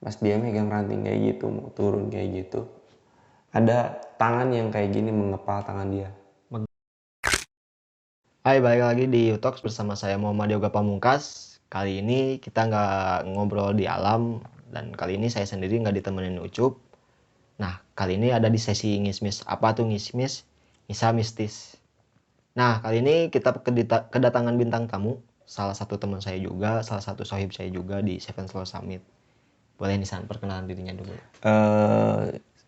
Pas dia megang ranting kayak gitu, mau turun kayak gitu, ada tangan yang kayak gini mengepal tangan dia. Hai, balik lagi di Utox bersama saya Muhammad Yoga Pamungkas. Kali ini kita nggak ngobrol di alam, dan kali ini saya sendiri nggak ditemenin Ucup. Nah, kali ini ada di sesi ngismis. Apa tuh ngismis? Kisah mistis. Nah, kali ini kita kedatangan bintang tamu, salah satu teman saya juga, salah satu sohib saya juga di Seven Slow Summit. Boleh Nisan perkenalan dirinya dulu.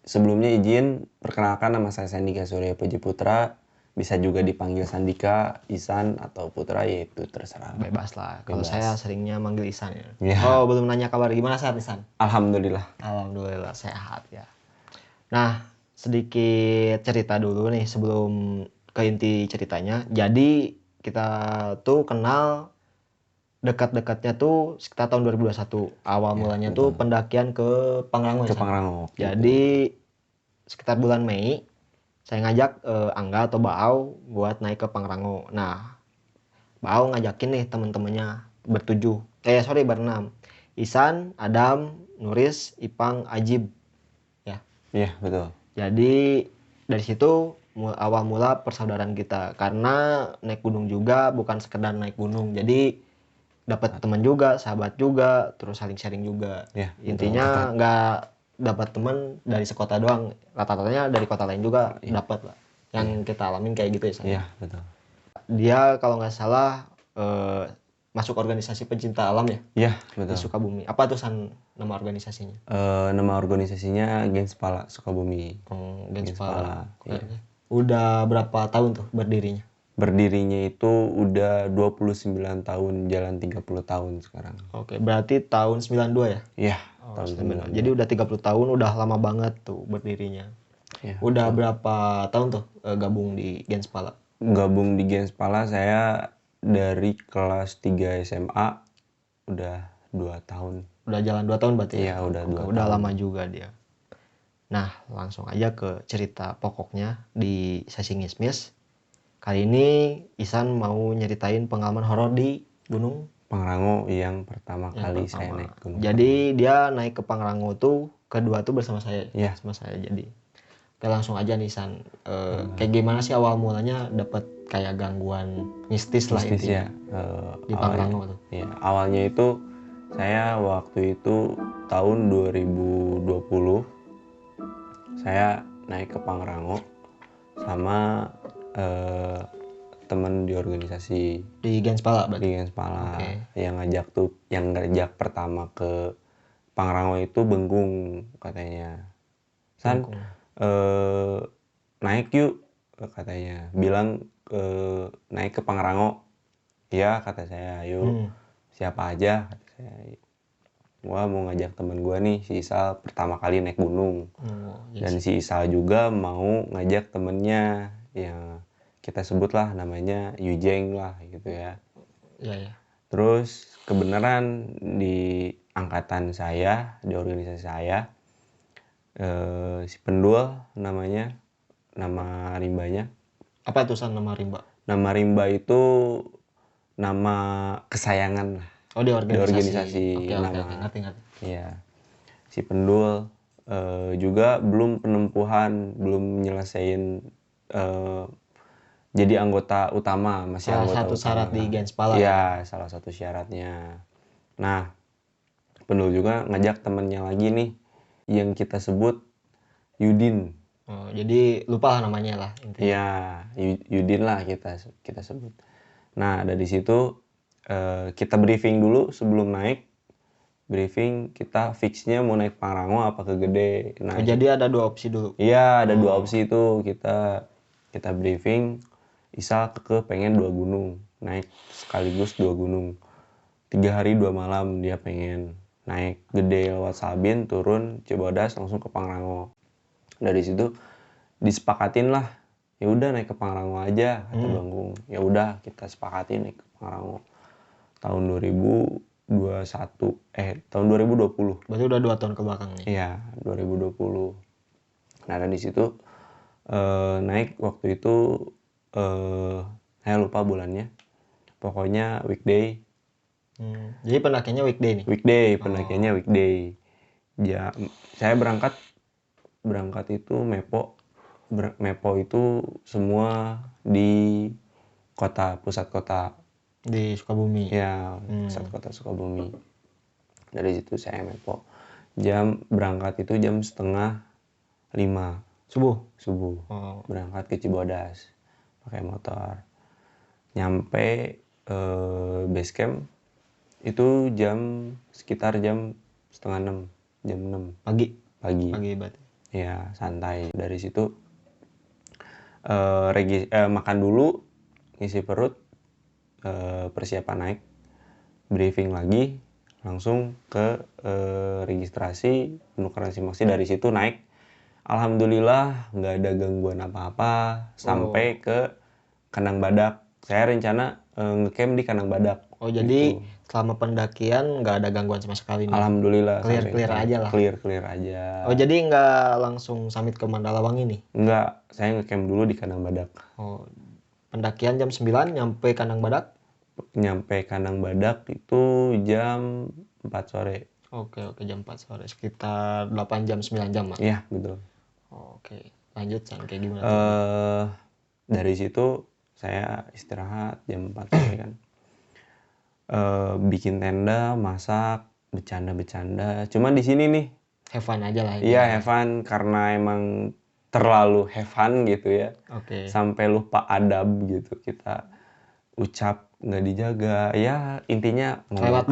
Sebelumnya izin perkenalkan, nama saya Sandika Surya Puji Putra. Bisa juga dipanggil Sandika, Isan, atau Putra, yaitu terserah. Bebas lah. Kalau Bebas. saya seringnya manggil Isan ya. Ya. Oh, belum nanya kabar gimana saat Isan? Alhamdulillah. Alhamdulillah sehat ya. Nah, sedikit cerita dulu nih sebelum ke inti ceritanya. Jadi kita tuh kenal dekat-dekatnya tuh sekitar tahun 2021. Awal mulanya tuh pendakian ke Pangrango ya, Ke San? Pangrango. Jadi sekitar bulan Mei saya ngajak Angga atau Baau buat naik ke Pangrango. Nah, Baau ngajakin nih temen-temennya berenam. Isan, Adam, Nuris, Ipang, Ajib. Ya. Iya, betul. Jadi dari situ awal mula persaudaraan kita, karena naik gunung juga bukan sekedar naik gunung, jadi dapat teman juga, sahabat juga, terus saling sharing juga. Ya, Intinya nggak dapat teman dari sekota doang, rata-ratanya dari kota lain juga dapat lah. Yang kita alamin kayak gitu ya, San. Iya, betul. Dia kalau nggak salah masuk organisasi pencinta alam ya Iya, di betul. Sukabumi. Apa tuh San nama organisasinya? Nama organisasinya Genspala Sukabumi. Genspala. Iya. Udah berapa tahun tuh berdirinya? Berdirinya itu udah 29 tahun, jalan 30 tahun sekarang. Oke, berarti tahun 92 ya? Iya, Tahun tahun 92. Jadi udah 30 tahun, udah lama banget tuh berdirinya. Iya. Udah berapa tahun tuh gabung di Genspala? Gabung di Genspala saya dari kelas 3 SMA, udah 2 tahun. Udah jalan 2 tahun berarti Iya, ya? udah 2 Udah tahun. lama juga dia. Nah, langsung aja ke cerita pokoknya di sesi ngismis. Kali ini Isan mau nyeritain pengalaman horor di Gunung Pangrango yang pertama kali saya pertama. naik gunung. Jadi dia naik ke Pangrango tuh kedua tuh bersama saya. Iya. Sama saya jadi. Oke, langsung aja nih San. Kayak gimana sih awal mulanya dapat kayak gangguan mistis lah Mistis intinya ya. di Pangrango tuh? Ya, awalnya itu saya waktu itu tahun 2020 saya naik ke Pangrango sama temen di organisasi Di Genspala di berarti? Genspala. Oke. Yang ngajak pertama ke Pangrango itu Bengkung katanya. San, Bengkung. naik yuk katanya. Bilang naik ke Pangrango. Iya kata saya, ayo. Siapa aja kata saya. Gua mau ngajak temen gua nih, si Isal pertama kali naik gunung. Dan si Isal juga mau ngajak temennya yang kita sebutlah namanya Yujeng lah gitu ya. Iya, ya. Terus kebenaran di angkatan saya, di organisasi saya, si Pendul namanya, nama rimbanya. Apa tuh San nama rimba? Nama rimba itu nama kesayangan lah. Oh, di organisasi. Oke, nama. ngerti. Iya. Si Pendul juga belum penempuhan, belum nyelesain jadi anggota utama, masih Salah anggota satu utama. syarat di Genspala Iya, salah satu syaratnya. Nah, Pendul juga ngajak temennya lagi nih, yang kita sebut Yudin. Oh, jadi lupa lah namanya lah intinya. Iya, Yudin lah kita sebut. Nah, dari situ kita briefing dulu sebelum naik. Briefing kita fixnya mau naik Pangrango apa ke Gede. Nah, jadi ada dua opsi dulu. iya, ada dua opsi itu. Kita briefing, Isal pengen 2 gunung, naik sekaligus 2 gunung. 3 hari 2 malam dia pengen naik Gede lewat Sabin, turun Cibodas langsung ke Pangrango. Dari situ disepakatin lah, ya udah naik ke Pangrango aja kata Banggung. Ya udah kita sepakatin naik ke Pangrango. Tahun 2020. Berarti udah 2 tahun ke belakang nih. Iya, 2020. Nah, dari situ naik waktu itu saya lupa bulannya. Pokoknya weekday. Jadi pendakiannya weekday nih? Weekday, pendakiannya weekday. Saya berangkat itu Mepo itu semua di pusat kota. Di Sukabumi. Ya, pusat kota Sukabumi. Dari situ saya Mepo. Berangkat itu jam 4:30 subuh. Berangkat ke Cibodas pakai motor. Nyampe base camp itu sekitar jam 5:30, jam 6 Pagi pagi. berarti. Ya, santai. Dari situ makan dulu, ngisi perut, persiapan naik, briefing lagi, langsung ke registrasi, penukaran SIM-Maksi. Dari situ naik. Alhamdulillah nggak ada gangguan apa-apa sampai ke Kandang Badak. Saya rencana ngecamp di Kandang Badak. Jadi gitu. selama pendakian nggak ada gangguan sama sekali nih. Alhamdulillah Clear aja lah. Clear aja. Jadi nggak langsung summit ke Mandalawangi nih? Enggak, saya ngecamp dulu di Kandang Badak. Pendakian jam 9 nyampe Kandang Badak? Nyampe Kandang Badak itu jam 4 sore. Oke, jam 4 sore. Sekitar 8 jam, 9 jam lah? Iya, betul. Oke, lanjut San, kayak gimana? Dari situ saya istirahat jam 4 sore kan. Bikin tenda, masak, bercanda. Cuman di sini nih have fun aja lah. Iya, have fun karena emang terlalu have fun gitu ya. Oke. Sampai lupa adab gitu. Kita ucap nggak dijaga. Ya intinya Lewat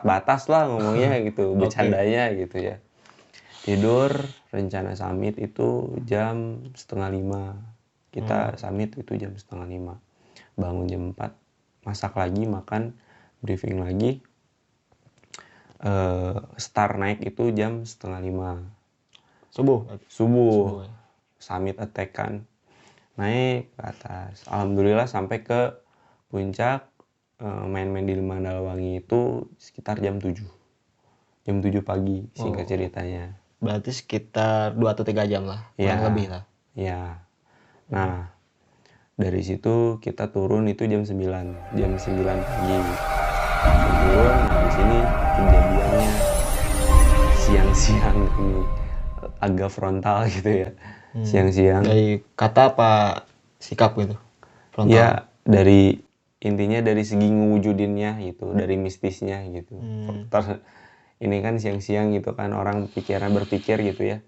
batas lah ngomongnya gitu, bercandanya gitu ya. Tidur, rencana summit itu jam 4:30. Kita summit itu jam 4:30. Bangun jam 4, masak lagi, makan, briefing lagi. Start naik itu jam 4:30. Subuh. Summit attack kan. Naik ke atas. Alhamdulillah sampai ke puncak. Main-main di Mandalawangi itu sekitar jam 7. Jam 7 pagi singkat ceritanya. Berarti sekitar 2 atau 3 jam lah, kurang lebih lah. Iya. Nah, dari situ kita turun itu jam 9. Jam 9 pagi. Turun, di sini kejadiannya siang-siang ini agak frontal gitu ya. Siang-siang. Dari kata apa sikap gitu? Frontal. Ya, intinya dari segi ngewujudinnya gitu, dari mistisnya gitu. Ini kan siang-siang gitu kan, orang berpikir gitu ya.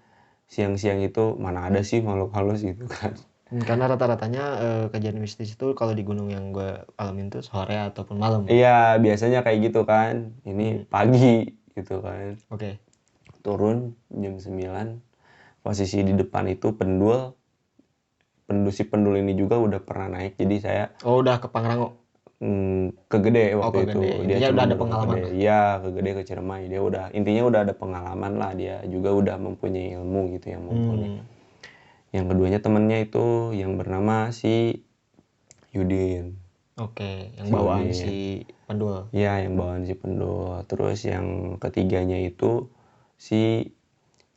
Siang-siang itu mana ada sih makhluk halus gitu kan. Karena rata-ratanya kejadian mistis itu kalau di gunung yang gue alamin tuh sore ataupun malam. Iya, biasanya kayak gitu kan. Ini pagi gitu kan. Oke. Turun jam 9. Posisi di depan itu si pendul ini juga udah pernah naik. Jadi saya udah ke Pangrango. Ke Gede waktu itu. Dia udah ada pengalaman. Iya, ke Gede, ke Ciremai. Dia intinya udah ada pengalaman lah. Dia juga udah mempunyai ilmu gitu yang mumpuni. Yang keduanya temennya itu yang bernama si Yudin. Oke, yang bawaan si pendul. Iya, yang bawaan si pendul. Terus yang ketiganya itu si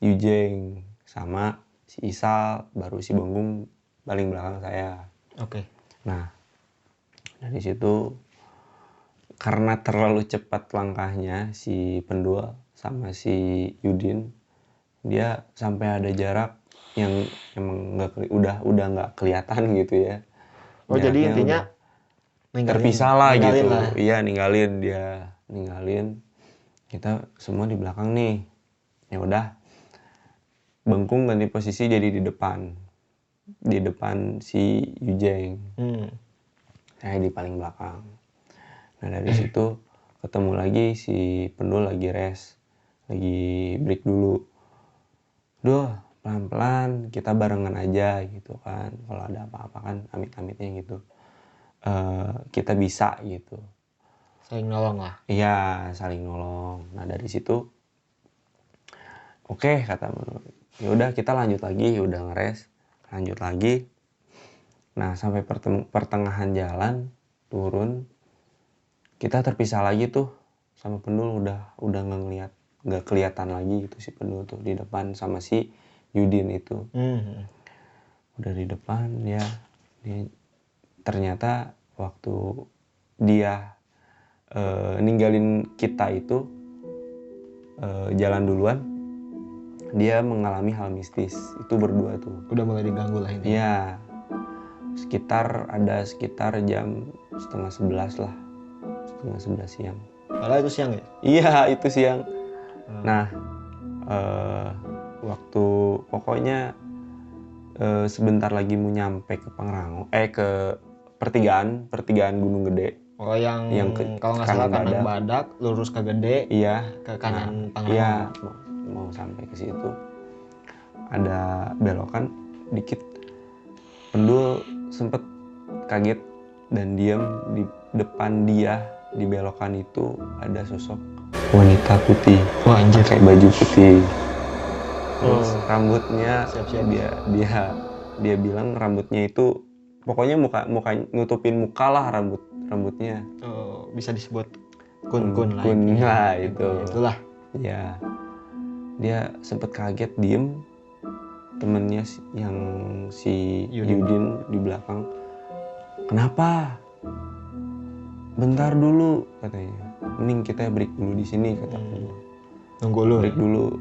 Yujeng sama si Isal, baru si Benggung paling belakang saya. Oke. Nah, dari situ karena terlalu cepat langkahnya si pendul sama si Yudin, dia sampai ada jarak yang emang udah nggak kelihatan gitu ya. Jadi intinya terpisah lah gitu. Iya, ninggalin. Kita semua di belakang nih. Ya udah. Bengkung ganti posisi jadi di depan. Di depan si Yujeng. Saya di paling belakang. Nah, dari situ ketemu lagi si pendul lagi rest. Lagi break dulu. Pelan-pelan kita barengan aja gitu kan. Kalau ada apa-apa kan amit-amitnya gitu. Kita bisa gitu. Saling nolong lah. Iya, saling nolong. Nah, dari situ oke, kata menurut. Ya udah kita lanjut lagi, udah ngeres. Lanjut lagi. Nah, sampai pertengahan jalan turun, kita terpisah lagi tuh sama pendul, udah nggak kelihatan lagi gitu si pendul tuh di depan sama si Yudin itu. Udah di depan dia ternyata waktu dia ninggalin kita itu jalan duluan, dia mengalami hal mistis. Itu berdua tuh. Udah mulai diganggu lah ini. Iya. Sekitar jam 10:30 lah. 10:30 siang. Padahal itu siang ya? Iya, itu siang. Nah, waktu pokoknya sebentar lagi mau nyampe ke Pangrango, ke pertigaan Gunung Gede. Oh, yang kalau nggak salah Kanang Badak, lurus ke Gede, iya, ke kanan Pangrango. Iya, mau sampai ke situ. Ada belokan dikit. Pendul sempet kaget dan diam. Di depan dia di belokan itu ada sosok wanita putih. Wah, anjir. Pakai baju putih. Terus rambutnya Siap-siap. dia bilang rambutnya itu pokoknya muka nutupin muka lah rambutnya. Oh, bisa disebut kun-kun lah. Kun intinya. lah itu. Itulah. Ya. Dia sempet kaget diem. Temennya yang si Yudin di belakang. Kenapa? Bentar dulu katanya. Mending kita break dulu di sini kata. Nunggu lu. Break dulu.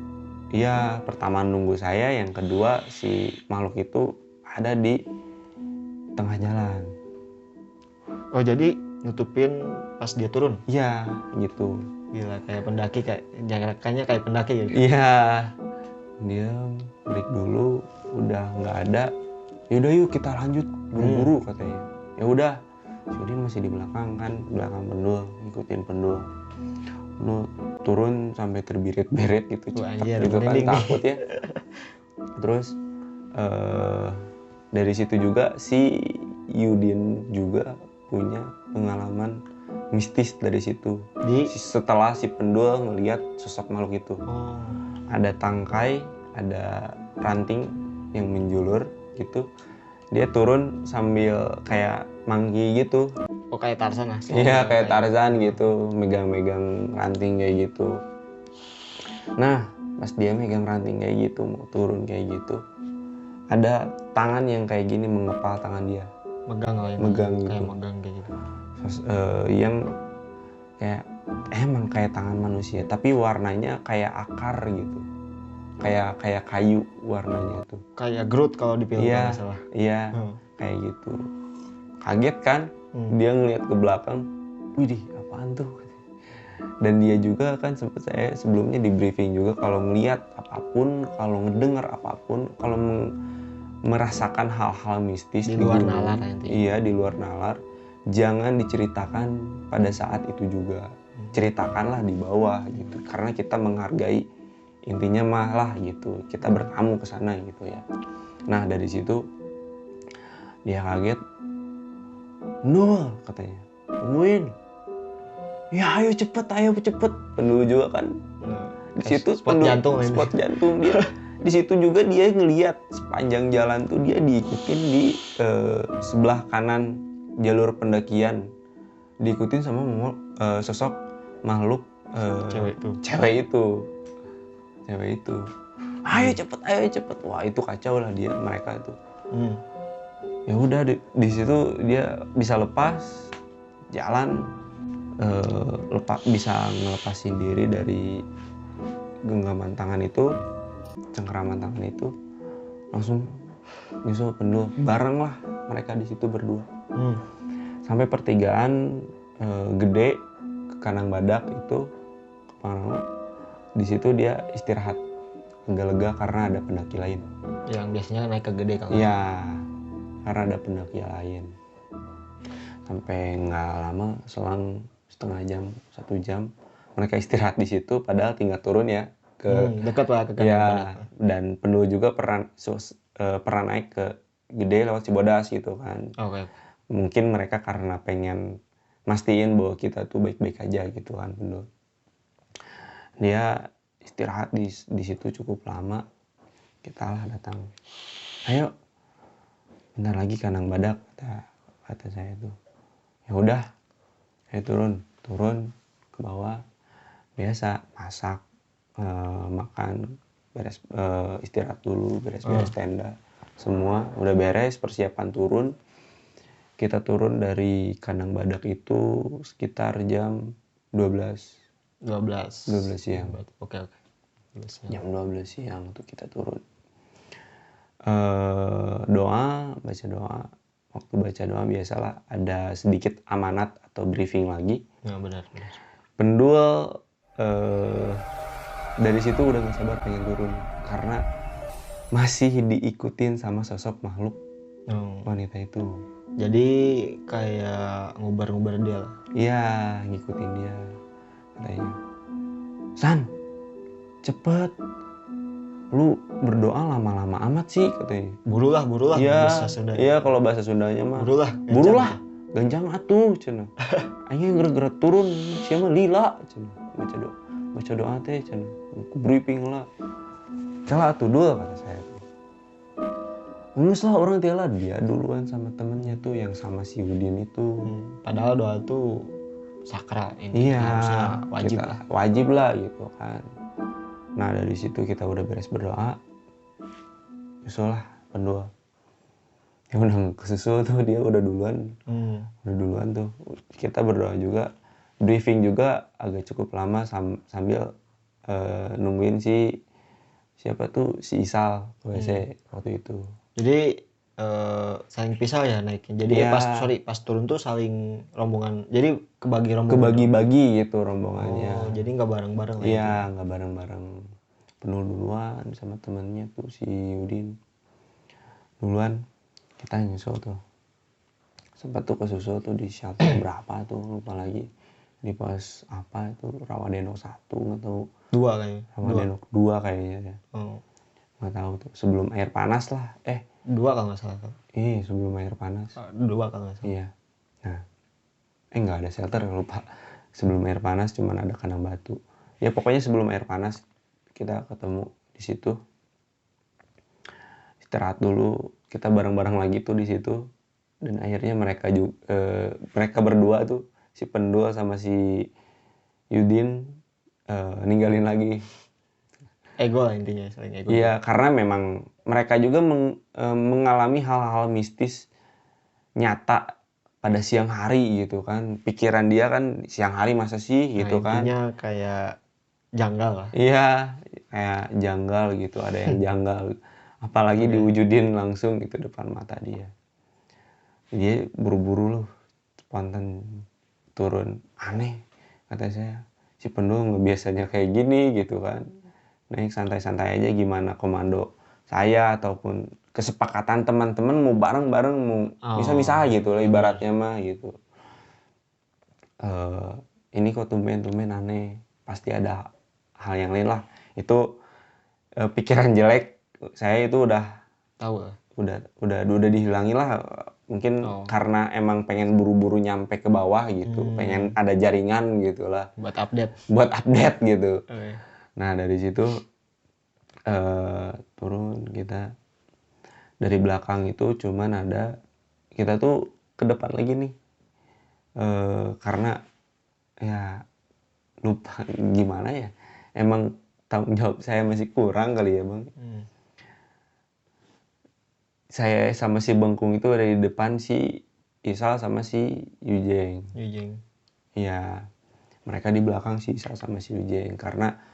Iya, pertama nunggu saya, yang kedua si makhluk itu ada di tengah jalan. Oh, jadi nutupin pas dia turun? Iya, gitu. Gila, kayak pendaki, kayak jangkakannya kayak pendaki gitu. Iya. Dia break dulu, udah nggak ada. Yaudah yuk kita lanjut buru-buru katanya. Ya udah, si Udin masih di belakang kan, belakang Pendul, ngikutin Pendul. Pendul turun sampai terbirit-birit gitu, Anjir, gitu kan, merinding takut ya. Terus dari situ juga si Yudin juga punya pengalaman mistis dari situ. Setelah si Pendul ngelihat sosok makhluk itu. Oh. Ada tangkai, ada ranting yang menjulur gitu. Dia turun sambil kayak mangki gitu. Oh, kayak Tarzan lah. Iya, kayak Tarzan gitu, megang-megang ranting kayak gitu. Nah, pas dia megang ranting kayak gitu, mau turun kayak gitu, ada tangan yang kayak gini mengepal tangan dia. Megang lah, megang gitu. Kayak megang kayak gitu. Yang kayak emang kayak tangan manusia, tapi warnanya kayak akar gitu. Kayak kayu warnanya tuh. Kayak Groot kalau di film nggak salah. Iya, kayak gitu. Kaget kan? Dia ngeliat ke belakang, widih apaan tuh? Dan dia juga kan saya sebelumnya di briefing juga, kalau ngeliat apapun, kalau ngedengar apapun, kalau merasakan hal-hal mistis di luar nalar nanti. Iya, di luar nalar, jangan diceritakan pada saat itu juga. Ceritakanlah di bawah gitu, karena kita menghargai, intinya mah lah gitu, kita bertamu ke sana gitu ya. Nah, dari situ dia kaget. Nul katanya, temuin. Ya ayo cepet. Pendul juga kan. Di situ spot jantung dia. Di situ juga dia ngelihat sepanjang jalan tuh dia diikutin di sebelah kanan jalur pendakian. Diikutin sama sosok makhluk cewek itu. Ayo cepet. Wah, itu kacau lah mereka tuh. Ya udah di situ dia bisa lepas jalan, bisa ngelepasin diri dari genggaman tangan itu, cengkeraman tangan itu, langsung nyusul Pendul bareng lah mereka di situ berdua. Sampai pertigaan Gede ke Kanang Badak itu ke Pangrango. Di situ dia istirahat lega-lega karena ada pendaki lain. Yang biasanya naik ke Gede kalau. Iya, karena ada pendaki lain. Sampai nggak lama, selang setengah jam, 1 jam, mereka istirahat di situ. Padahal tinggal turun ya ke dekat lah ke Kanang Badak. Dan Pendul juga pernah naik ke Gede lewat Cibodas gitu kan. Okay. Mungkin mereka karena pengen mastiin bahwa kita tuh baik-baik aja gitu kan Pendul. Dia istirahat di situ cukup lama. Kita lah datang. Ayo, bentar lagi Kanang Badak kata saya tuh. Ya udah, saya turun ke bawah. Biasa masak, makan, beres, istirahat dulu, beres-beres tenda. Semua udah beres, persiapan turun. Kita turun dari Kanang Badak itu sekitar jam 12 siang. Oke. Jam 12 siang tuh kita turun. Baca doa. Waktu baca doa biasalah ada sedikit amanat atau briefing lagi. Nah, benar. Pendul dari situ udah gak sabar pengen turun karena masih diikutin sama sosok makhluk wanita itu. Jadi kayak ngubar-ngubar dia lah. Iya, ngikutin dia katanya. San, cepet, lu berdoa lama-lama amat sih katanya. Burulah. Iya, bahasa Sunda. iya kalau bahasa Sundanya mah. Burulah, ganjang atuh cenah. Aing gerak-gerak turun, sia mah lila cenah. Baca doa teh cenah. Aku briefing lah. Cala atuh dul kata saya. Nges lah orang tiala dia duluan sama temennya tuh yang sama si Udin itu. Padahal doa tuh sakral intinya, Iya, harusnya wajib kita, lah. wajib lah gitu kan. Nah dari situ kita udah beres berdoa, nyusul lah pendua. Ya udah kesusul tuh dia udah duluan, tuh. Kita berdoa juga, briefing juga agak cukup lama sambil nungguin siapa tuh si Isal WC waktu itu. Jadi saling pisah ya naiknya. Jadi Iya. pas turun tuh saling rombongan. Jadi kebagi rombongan. Kebagi-bagi gitu rombongannya. Jadi nggak bareng-bareng lah. Iya, nggak bareng-bareng. Penuh duluan sama temennya tuh si Udin. Duluan kita nyusul tuh. Sempat tuh kesusul tuh di shelter berapa tuh lupa lagi. Di pos apa itu Rawadeno 1 atau 2 kayaknya. Rawadeno 2 kayaknya ya. Nggak tahu tuh. Sebelum air panas lah. 2 kalau nggak salah. Sebelum air panas. 2 kalau nggak salah. Iya. Nah. Nggak ada shelter, lupa. Sebelum air panas cuman ada kandang batu. Ya pokoknya sebelum air panas kita ketemu di situ. Istirahat dulu, kita bareng-bareng lagi tuh di situ. Dan akhirnya mereka berdua tuh, si Pendul sama si Yudin ninggalin lagi. Ego lah intinya, selain ego. Iya, karena memang mereka juga mengalami hal-hal mistis nyata pada siang hari gitu kan. Pikiran dia kan siang hari masa sih gitu kan. Intinya kayak janggal lah. Iya, kayak janggal gitu, ada yang janggal. Apalagi diwujudin langsung gitu depan mata dia. Dia buru-buru loh, spontan turun. Aneh, kata saya. Si Pendul nggak biasanya kayak gini gitu kan. Naik santai-santai aja gimana komando saya ataupun kesepakatan teman-teman mau bareng-bareng mau bisa-bisa gitu lah ibaratnya mah gitu. Ini kok tumben aneh, pasti ada hal yang lain lah. Itu pikiran jelek saya itu udah tahu lah. Udah dihilangin lah. Mungkin karena emang pengen buru-buru nyampe ke bawah gitu, pengen ada jaringan gitu lah. Buat update gitu. Nah dari situ turun kita. Dari belakang itu cuman ada, kita tuh ke depan lagi nih. Karena ya lupa gimana ya. Emang tanggung jawab saya masih kurang kali ya bang. Saya sama si Bengkung itu ada di depan, si Isal sama si Yujeng. Iya, mereka di belakang si Isal sama si Yujeng. Karena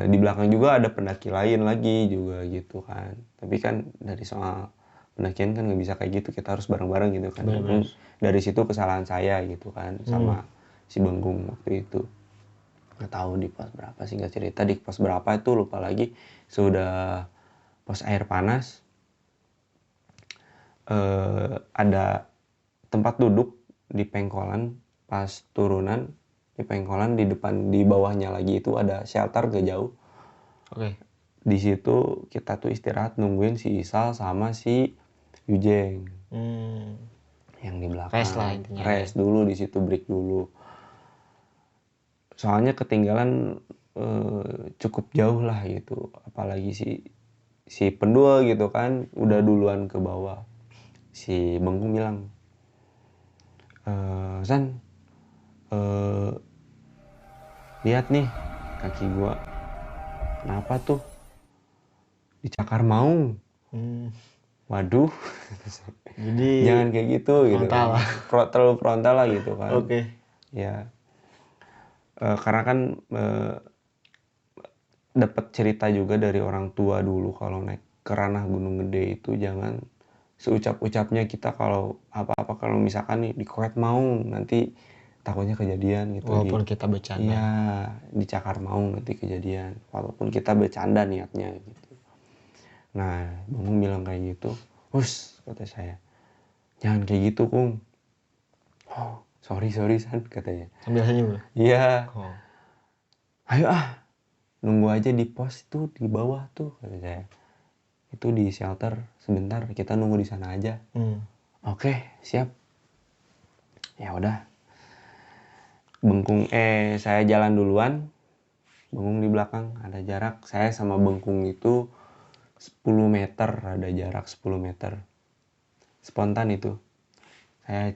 di belakang juga ada pendaki lain lagi juga gitu kan. Tapi kan dari soal pendakian kan nggak bisa kayak gitu, kita harus bareng-bareng gitu kan. Dari situ kesalahan saya gitu kan sama si Bengkung waktu itu. Nggak tahu di pos berapa, singkat cerita di pos berapa itu lupa lagi. Sudah pos air panas. Ada tempat duduk di pengkolan pas turunan. Di pengkolan di depan, di bawahnya lagi itu ada shelter gak jauh. Di situ kita tuh istirahat nungguin si Isal sama si Yujeng. Yang di belakang. Rest lah intinya. Rest dulu di situ, break dulu. Soalnya ketinggalan cukup jauh lah gitu. Apalagi si Pendul gitu kan udah duluan ke bawah. Si Bengkung bilang, San, lihat nih kaki gua, kenapa tuh dicakar maung. Waduh. Jadi jangan kayak gitu gitu kan. Terlalu frontal lah gitu kan. Ya karena kan dapat cerita juga dari orang tua dulu kalau naik ke ranah Gunung Gede itu jangan seucap-ucapnya kita kalau apa-apa, kalau misalkan nih di Koet Maung nanti takutnya kejadian gitu. Walaupun kita bercanda. Iya, di Cakar Maung nanti kejadian walaupun kita bercanda niatnya gitu. Nah, Bang bilang kayak gitu, "Hus," kata saya, "jangan kayak gitu, Kung." "Oh, sorry San," katanya. Sambil senyum. "Iya, Oh. ayo nunggu aja di pos itu di bawah tuh," kata saya. "Itu di shelter sebentar, kita nunggu di sana aja." "Oke, siap." Ya udah. Saya jalan duluan, Bengkung di belakang, ada jarak. Saya sama Bengkung itu 10 meter, ada jarak 10 meter. Spontan itu. Saya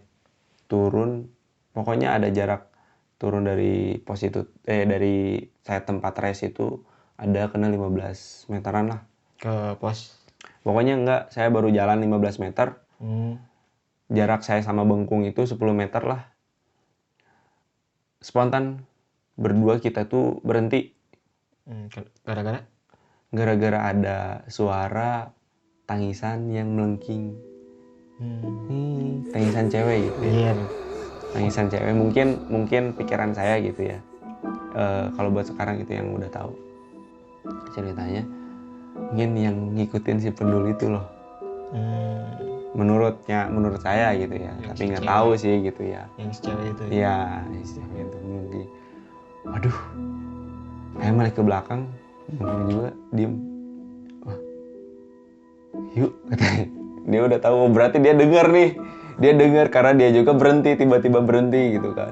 turun, pokoknya ada jarak turun dari pos itu, dari saya tempat rest itu ada kena 15 meteran lah. Ke pos. Pokoknya enggak, saya baru jalan 15 meter. Jarak saya sama Bengkung itu 10 meter lah. Spontan berdua kita tuh berhenti. Gara-gara? Gara-gara ada suara tangisan yang melengking. Tangisan cewek gitu ya. Iya. Tangisan cewek mungkin pikiran saya gitu ya. Kalau buat sekarang itu yang udah tahu ceritanya, mungkin yang ngikutin si pendul itu loh. Menurut saya gitu ya, Yang tapi si nggak cewek. tahu sih gitu ya. Yang si cewek itu. Iya, si cewek itu mungkin. Waduh, saya balik ke belakang, Bengkung juga diem. Wah, yuk katanya. Dia udah tahu, berarti dia dengar nih. Dia dengar karena dia juga berhenti, tiba-tiba berhenti gitu kan.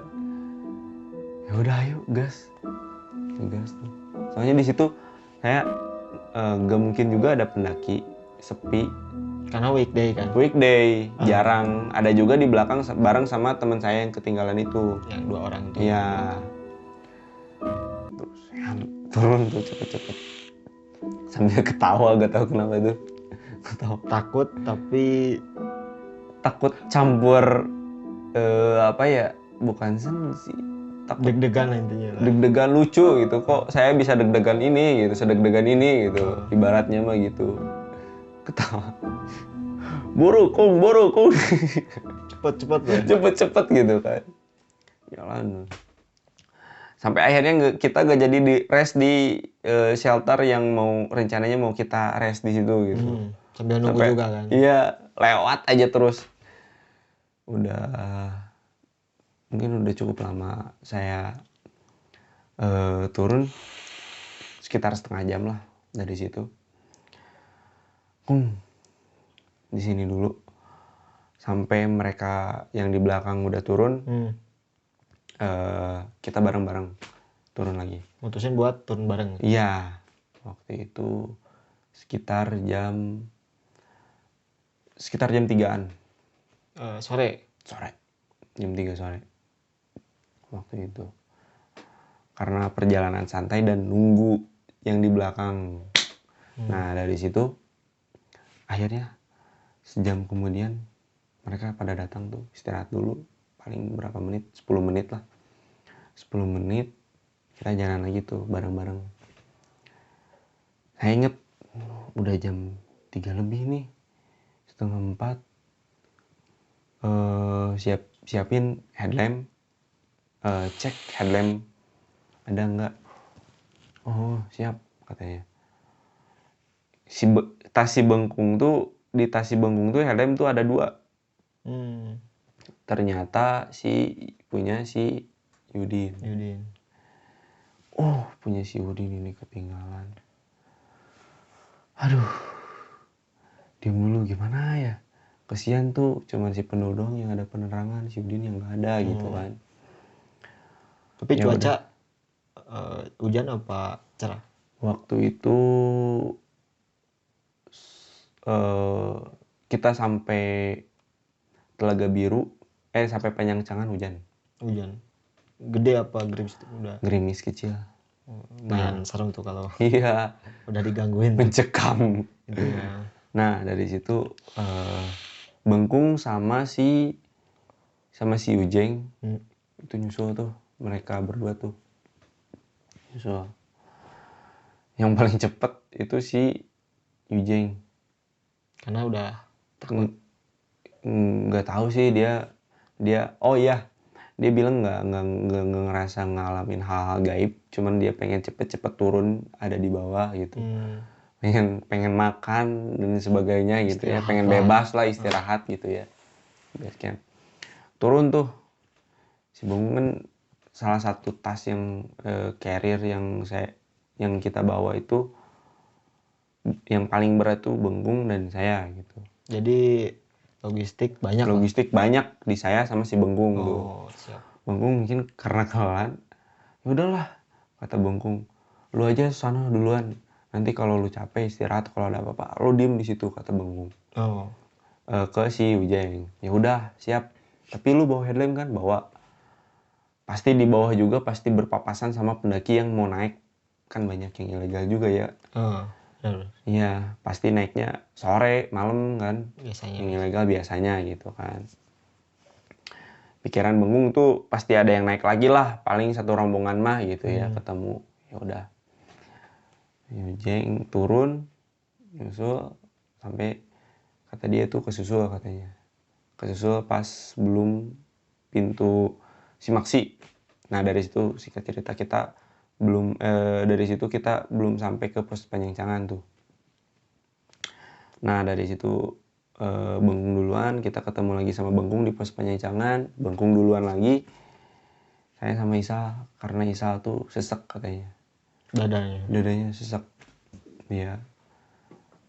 Ya udah ayo gas. Gas tuh. Soalnya di situ saya gak mungkin juga ada pendaki, sepi. Karena weekday kan. Weekday, jarang. Ada juga di belakang bareng sama teman saya yang ketinggalan itu. Yang 2 orang itu. Iya. Terus saya turun tuh cepet-cepet. Sambil ketawa, gak tahu kenapa itu. Takut tapi Takut campur apa ya? Bukan seneng sih. Takut deg-degan lah intinya. deg-degan lucu gitu. Kok saya bisa deg-degan ini gitu, sedeg-degan ini gitu. Ibaratnya mah gitu. Ketawa. Buru kung. Cepet-cepet lah. Cepet-cepet gitu kan. Jalan. Sampai akhirnya kita gak jadi di rest di shelter yang rencananya mau kita rest di situ gitu. Sambil nunggu juga kan. Iya, lewat aja terus. Mungkin udah cukup lama saya turun sekitar setengah jam lah dari situ. Di sini dulu sampai mereka yang di belakang udah turun. Kita bareng-bareng turun lagi. Mutusin buat turun bareng. Iya, waktu itu sekitar jam 3-an. Sore. Jam 3 sore. Waktu itu. Karena perjalanan santai dan nunggu yang di belakang. Nah, dari situ akhirnya sejam kemudian mereka pada datang tuh, istirahat dulu. Paling berapa menit? 10 menit lah. 10 menit kita jalan lagi tuh bareng-bareng. Saya inget udah jam 3 lebih nih, setengah 4. Siapin headlamp, cek headlamp ada nggak. Oh siap katanya. Di tas si Bengkung tuh headlamp tuh ada 2. Ternyata punya si Yudin. Oh, punya si Yudin ini ketinggalan. Aduh, diem dulu gimana ya? Kesian tuh, cuman si Pendul doang yang ada penerangan, si Yudin yang nggak ada gitu kan. Tapi Ya cuaca hujan apa cerah? Waktu itu kita sampai Telaga Biru, sampai Penyangcangan hujan. Gede apa gerimis? Udah Gerimis kecil. lumayan serem tuh kalau Iya, udah digangguin. mencekam. Nah, dari situ Bengkung sama si Ujeng itu nyusul tuh, mereka berdua tuh nyusul. Yang paling cepet itu si Yujeng. Karena udah takut. Nggak tahu sih dia oh iya, dia bilang nggak ngerasa ngalamin hal-hal gaib, cuman dia pengen cepet-cepet turun ada di bawah gitu. pengen makan dan sebagainya gitu ya, Istirahat pengen lah. bebas lah, istirahat gitu ya. Base camp. Turun tuh si Bungung kan salah satu tas yang carrier yang kita bawa itu yang paling berat tuh Bungung dan saya gitu. Jadi logistik banyak lah. Logistik banyak di saya sama si Bungung tuh. Oh, siap. Bungung mungkin karena kelelahan, ya udahlah kata Bungung, lu aja sana duluan, nanti kalau lu capek istirahat, kalau ada apa-apa lu diem di situ kata Bungung. Oh, Ke si Wijeng, ya udah siap, tapi lu bawa headlamp kan? Bawa. Pasti di bawah juga pasti berpapasan sama pendaki yang mau naik, kan banyak yang ilegal juga ya. benar. Iya, pasti naiknya sore malam kan, Biasanya. yang ilegal biasanya gitu kan. Pikiran Bungung tuh pasti ada yang naik lagi lah, paling satu rombongan mah gitu ya, ketemu. Ya udah, Yujeng turun nyusul sampai kata dia tuh kesusul katanya, kesusul pas belum pintu Simaksi. Nah dari situ singkat cerita kita belum dari situ kita belum sampai ke pos Panjangcangan tuh. Nah dari situ Bengkung duluan, kita ketemu lagi sama Bengkung di pos Panjangcangan. Bengkung duluan lagi, saya sama Isal, karena Isal tuh sesek katanya, dadanya sesek. Dia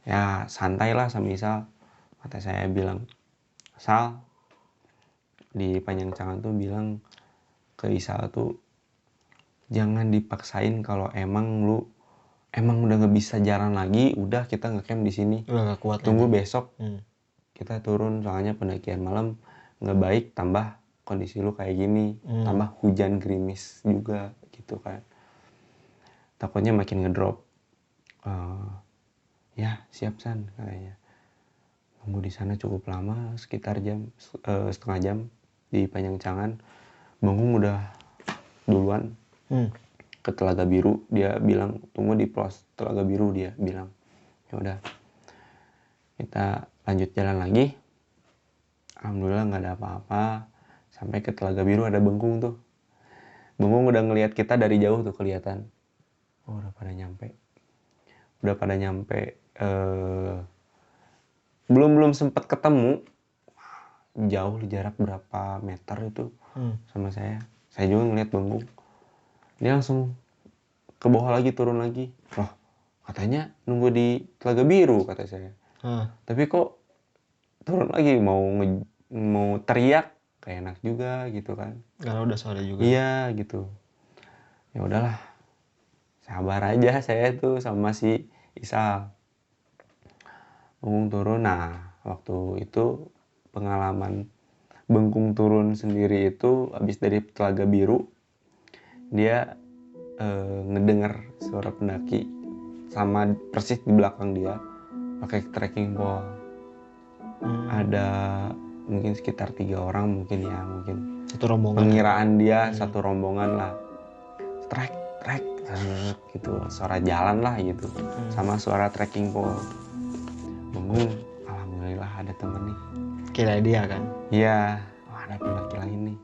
ya santai lah sama Isal, kata saya bilang, Sal di Panjangcangan tuh bilang ke Isal tuh jangan dipaksain, kalau emang lu emang udah nggak bisa jalan lagi, udah kita ngecamp di sini, Udah gak kuat. tunggu aja. besok kita turun, soalnya pendakian malam nggak baik, tambah kondisi lu kayak gini, tambah hujan gerimis juga gitu kan, takutnya makin ngedrop. Ya siap San katanya. Nunggu di sana cukup lama, sekitar setengah jam di Panjangcangan. Bengkung udah duluan ke Telaga Biru, dia bilang tunggu di pos Telaga Biru, dia bilang. Ya udah, kita lanjut jalan lagi. Alhamdulillah nggak ada apa-apa, sampai ke Telaga Biru ada Bengkung tuh. Bengkung udah ngelihat kita dari jauh tuh kelihatan. Oh udah pada nyampe. Belum sempet ketemu, jauh jarak berapa meter itu sama saya juga ngeliat Bengkung, dia langsung ke bawah lagi, turun lagi. Loh katanya nunggu di Telaga Biru kata saya, tapi kok turun lagi, mau teriak kayak enak juga gitu kan, karena udah sore juga. iya gitu. Ya udahlah, sabar aja saya tuh sama si Isal. Bengkung turun. Nah waktu itu pengalaman Bengkung turun sendiri itu habis dari Telaga Biru, dia ngedengar suara pendaki sama persis di belakang dia pakai trekking pole. Ada mungkin sekitar 3 orang mungkin Satu rombongan. Pengiraan dia satu rombongan lah. Trek gitu, suara jalan lah gitu, sama suara trekking pole. Bengkung alhamdulillah ada temen nih. Kira dia kan? Iya, ada pendaki lain nih.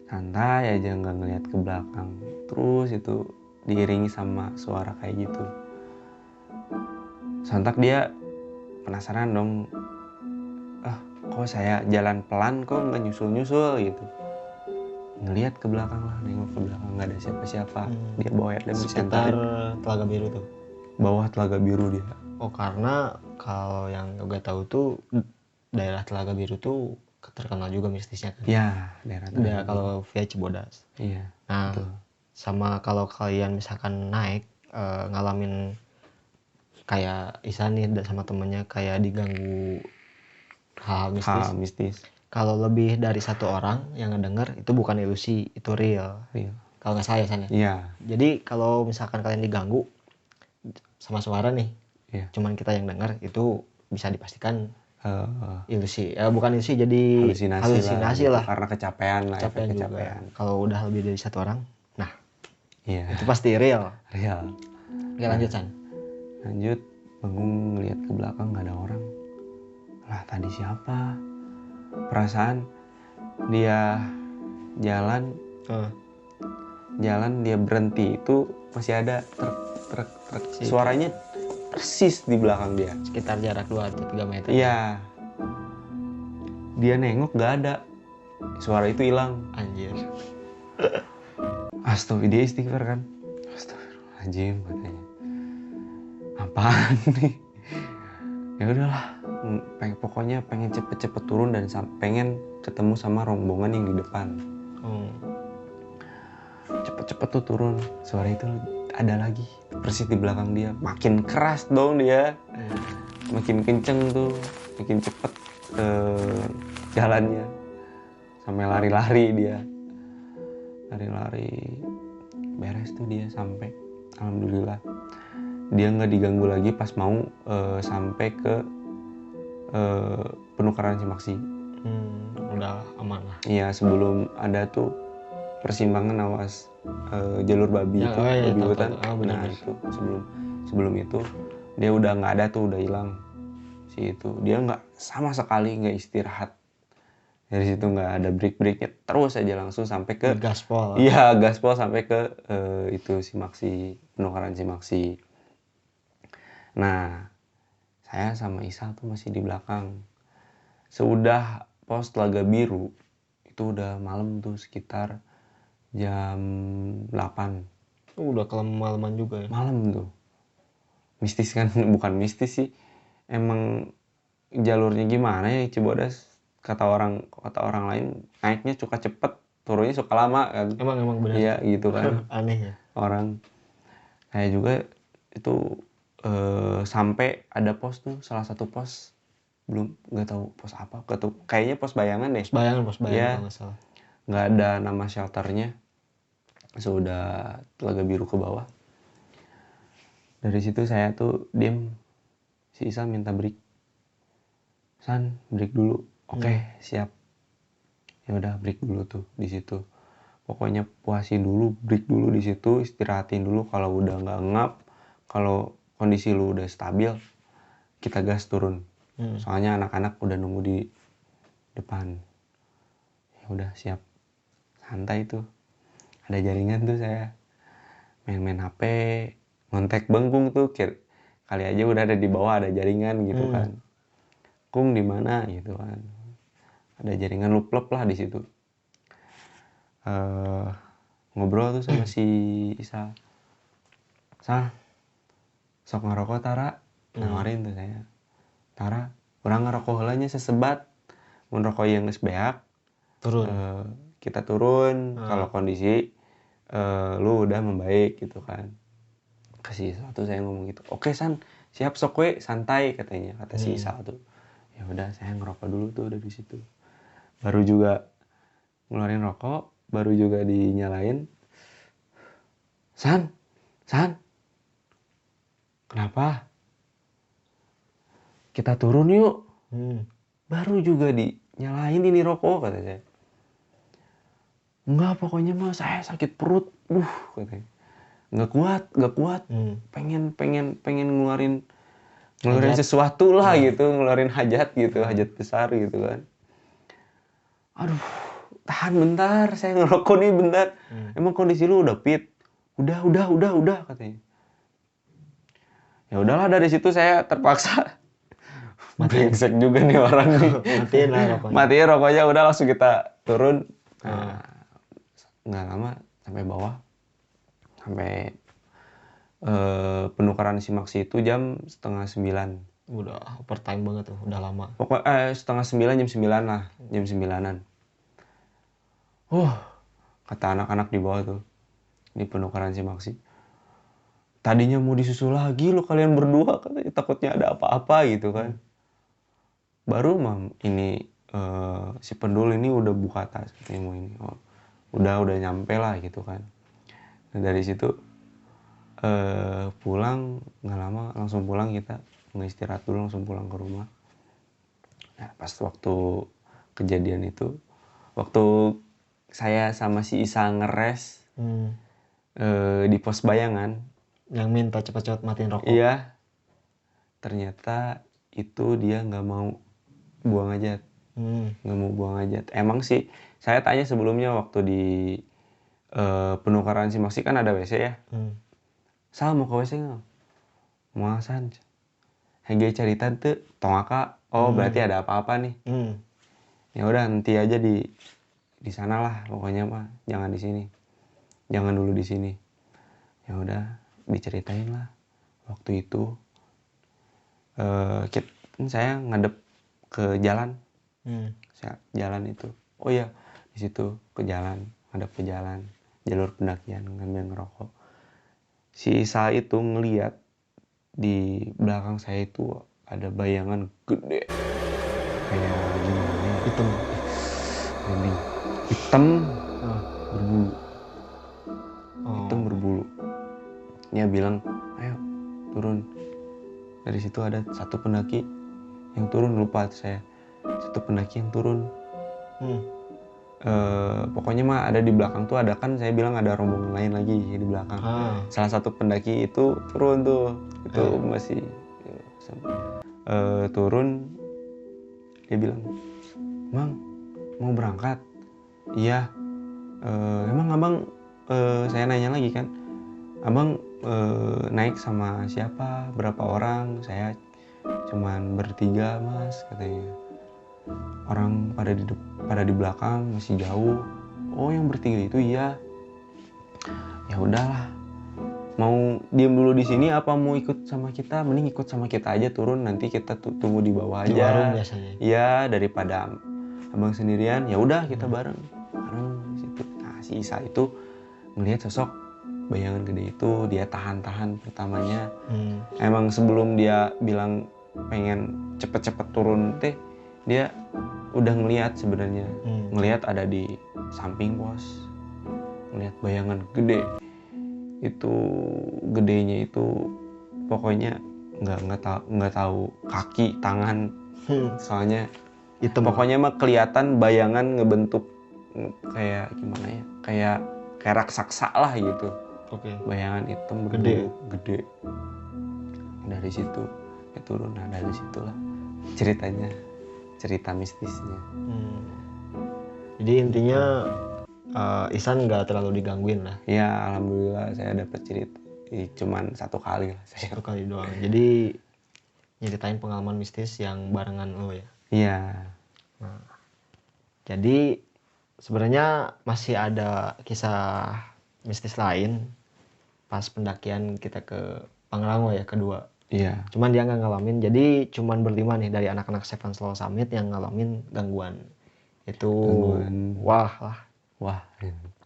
Santai aja nggak ngeliat ke belakang, terus itu diiringi sama suara kayak gitu. Sontak dia penasaran dong, kok saya jalan pelan kok nggak nyusul gitu. Ngeliat ke belakang lah, nengok ke belakang nggak ada siapa-siapa. Dia bawa headlamp di sekitar Telaga Biru tuh. Bawah Telaga Biru dia. Oh karena kalau yang Yoga tahu tuh daerah Telaga Biru tuh terkenal juga mistisnya kan? Iya, daerah Telaga Biru. Kalau via Cibodas. Iya. Nah, betul. Sama kalau kalian misalkan naik ngalamin kayak Isa nih sama temennya kayak diganggu hal mistis. Kalau lebih dari satu orang yang ngedenger itu bukan ilusi, itu real. Kalau nggak salah ya San ya? Iya. Jadi kalau misalkan kalian diganggu sama suara nih, cuman kita yang dengar, itu bisa dipastikan ilusi. Bukan ilusi, jadi halusinasi lah. Karena kecapean lah. Kecapean juga. Kalau udah lebih dari satu orang, nah Iya. Itu pasti real. Real. Oke, lanjut San. Lanjut, bangun ngeliat ke belakang nggak ada orang. Lah tadi siapa? Perasaan dia jalan dia berhenti itu masih ada truk. Suaranya persis di belakang dia. Sekitar jarak 2 atau 3 meter. Iya. Dia nengok nggak ada. Suara itu hilang. Anjir. Astagfirullah, dia istighfar kan. Astagfirullahaladzim katanya. Apaan nih? Ya udahlah, pokoknya pengen cepet-cepet turun dan pengen ketemu sama rombongan yang di depan. Cepet-cepet tuh turun, suara itu ada lagi persis di belakang dia. Makin keras dong dia, makin kenceng tuh, makin cepet jalannya, sampai lari-lari dia, lari-lari. Beres tuh dia sampai, alhamdulillah dia nggak diganggu lagi pas mau sampai ke penukaran Simaksi. Udah aman lah. Iya, sebelum ada tuh persimpangan awas jalur babi itu, babi hutan. Nah itu sebelum itu dia udah nggak ada tuh, udah hilang si itu. Dia nggak sama sekali nggak istirahat. Dari situ nggak ada break-breaknya, terus aja langsung sampai ke gaspol. Iya, gaspol sampai ke itu Simaksi, penukaran Simaksi. Nah, saya sama Isa tuh masih di belakang. Seudah pos Telaga Biru, itu udah malam tuh sekitar jam 8. Udah kemalaman juga ya. Malam tuh. Mistis kan? Bukan mistis sih. Emang jalurnya gimana ya Cibodas? Kata orang lain naiknya suka cepet, turunnya suka lama kan. Emang benar. Iya gitu kan. Aneh ya. Orang. Saya juga itu sampai ada pos tuh, salah satu pos, belum, nggak tahu pos apa, kayaknya pos bayangan deh. Pos bayangan Ya, kalau nggak salah. nggak ada nama shelternya. Sudah Telaga Biru ke bawah. Dari situ saya tuh diem, si Isa minta break. San, break dulu. Oke, siap. Ya udah break dulu tuh di situ. Pokoknya puasin dulu, break dulu di situ, istirahatin dulu. Kalau udah nggak ngap, kalau kondisi lu udah stabil, kita gas turun. Soalnya anak-anak udah nunggu di depan. Ya udah siap, santai tuh. Ada jaringan tuh saya main-main HP, ngontek Bengkung tuh, kali aja udah ada di bawah, ada jaringan gitu kan. Kung di mana gitu kan. Ada jaringan luplep lah di situ. Ngobrol tuh sama si Isa. Sa, sok ngerokok Tara. Nawarin tuh saya. Tara, orang ngerokok helanya sesebat. Mun rokok yang geus beak, turun. Kita turun kalau kondisi lu udah membaik gitu kan. Kasih satu saya ngomong gitu. Oke San, siap sok we, santai katanya, kata si Isa tuh. Ya udah saya ngerokok dulu tuh dari situ. Baru juga ngeluarin rokok, baru juga dinyalain. San, kenapa? Kita turun yuk. Baru juga dinyalain ini rokok, kata saya. Enggak, pokoknya mah saya sakit perut. Katanya. Nggak kuat. Pengen ngeluarin sesuatu lah gitu, ngeluarin hajat gitu, hajat besar gitu kan. Aduh, tahan bentar, saya ngerokok nih bentar. Emang kondisi lu udah fit? Udah katanya. Ya udahlah, dari situ saya terpaksa. Brengsek juga nih orang nih. Matiin lah rokoknya. Matiin rokoknya, udah langsung kita turun. Nah, nggak lama sampai bawah. Sampai penukaran Simaksi itu jam 8:30. Udah overtime banget tuh, udah lama. Pokoknya 8:30, jam 9 lah, jam 9-an. Kata anak-anak di bawah tuh, di penukaran Simaksi. Tadinya mau disusul lagi lo kalian berdua, katanya takutnya ada apa-apa gitu kan. Baru ini si pendul ini udah buka tas, katanya mau ini. Udah nyampe lah gitu kan. Nah, dari situ pulang, nggak lama langsung pulang, kita istirahat dulu, langsung pulang ke rumah. Nah, pas waktu kejadian itu, waktu saya sama si Isa ngeres, di pos bayangan. Yang minta cepat-cepat matiin rokok. Iya, ternyata itu dia nggak mau buang hajat. Nggak mau buang hajat. Emang sih saya tanya sebelumnya waktu di penukaran simaksi kan ada WC ya. Sal mau ke WC nggak? Mau san. Hege cerita tuh tongaka. Oh berarti ada apa-apa nih. Ya udah nanti aja di sana lah pokoknya mah, jangan di sini. Jangan dulu di sini. Ya udah diceritain lah. Waktu itu saya ngadep ke jalan. Jalan itu. Oh iya, di situ ke jalan, ngadep ke jalan, jalur pendakian ngambil ngerokok. Si Isa itu ngeliat di belakang saya itu ada bayangan gede. Kayak gimana ya? Hitam. Hitam berbulu. Hitam berbulu. Dia bilang, ayo turun. Dari situ ada satu pendaki yang turun, lupa saya. Satu pendaki yang turun. Pokoknya mah ada di belakang tuh ada, kan saya bilang ada rombongan lain lagi di belakang. Salah satu pendaki itu turun tuh. Itu masih turun. Dia bilang, "Mang, mau berangkat?" "Iya." "Emang abang," saya nanya lagi kan, "abang naik sama siapa? Berapa orang?" "Saya cuman bertiga mas," katanya. "Orang pada di belakang masih jauh." "Oh yang bertiga itu?" "Iya." "Ya udahlah, mau diem dulu di sini apa mau ikut sama kita? Mending ikut sama kita aja turun, nanti kita tunggu di bawah aja." Di warung biasanya. Iya, daripada abang sendirian. Ya udah kita bareng di situ. Nah si Isa itu ngelihat sosok bayangan gede itu, dia tahan pertamanya. Emang sebelum dia bilang pengen cepet-cepet turun teh, dia udah ngelihat sebenarnya. Ngelihat ada di samping pos, ngelihat bayangan gede. Itu gedenya itu pokoknya nggak tahu kaki tangan, soalnya Hitam. pokoknya mah kelihatan bayangan ngebentuk kayak gimana ya, kayak raksasa lah gitu. Bayangan hitam gede. Dari situ ya turun. Nah dari situlah ceritanya, cerita mistisnya. Jadi intinya Ihsan nggak terlalu digangguin lah. Ya alhamdulillah saya dapat cerita cuman satu kali lah saya. Satu kali doang. Jadi nyeritain pengalaman mistis yang barengan lo ya. Iya. Nah, jadi sebenarnya masih ada kisah mistis lain pas pendakian kita ke Pangrango ya, kedua. Iya. Cuman dia nggak ngalamin. Jadi cuman berlima nih dari anak-anak Seven Slow Summit yang ngalamin gangguan. Itu wah.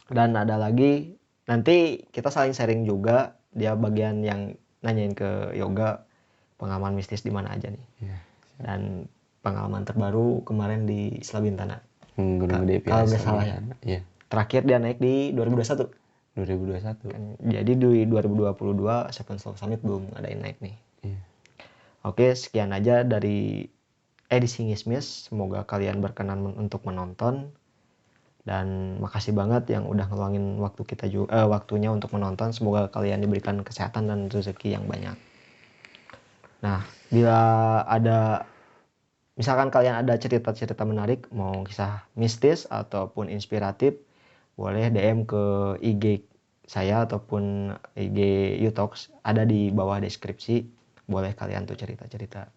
Dan ada lagi, nanti kita saling sharing juga. Dia bagian yang nanyain ke Yoga pengalaman mistis di mana aja nih. Dan pengalaman terbaru kemarin di Slabintana. Kalau nggak salah ya. Iya. Terakhir dia naik di 2021. Jadi di 2022 Seven Slow Summit belum ngadain naik nih. Iya. Oke, sekian aja dari edisi Ngismis. Semoga kalian berkenan untuk menonton. Dan makasih banget yang udah ngeluangin waktunya untuk menonton. Semoga kalian diberikan kesehatan dan rezeki yang banyak. Nah, bila ada, misalkan kalian ada cerita-cerita menarik, mau kisah mistis ataupun inspiratif, boleh DM ke IG saya ataupun IG Utalks, ada di bawah deskripsi. Boleh kalian tuh cerita-cerita.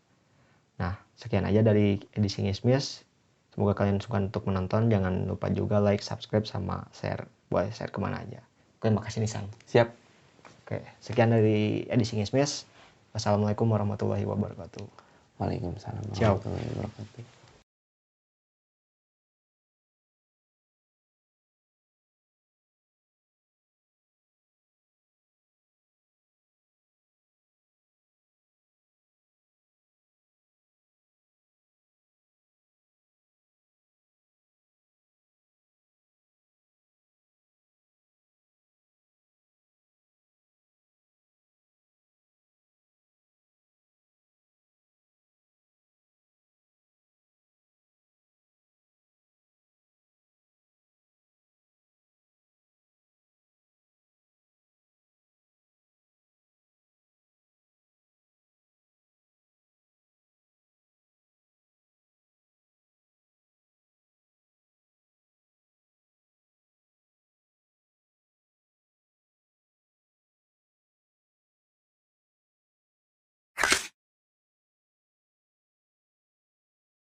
Nah, sekian aja dari edisi Ngismis. Semoga kalian suka untuk menonton. Jangan lupa juga like, subscribe, sama share. Boleh share kemana aja. Oke, makasih nih San. Siap. Oke, sekian dari edisi Ngismis. Wassalamualaikum warahmatullahi wabarakatuh. Waalaikumsalam warahmatullahi wabarakatuh.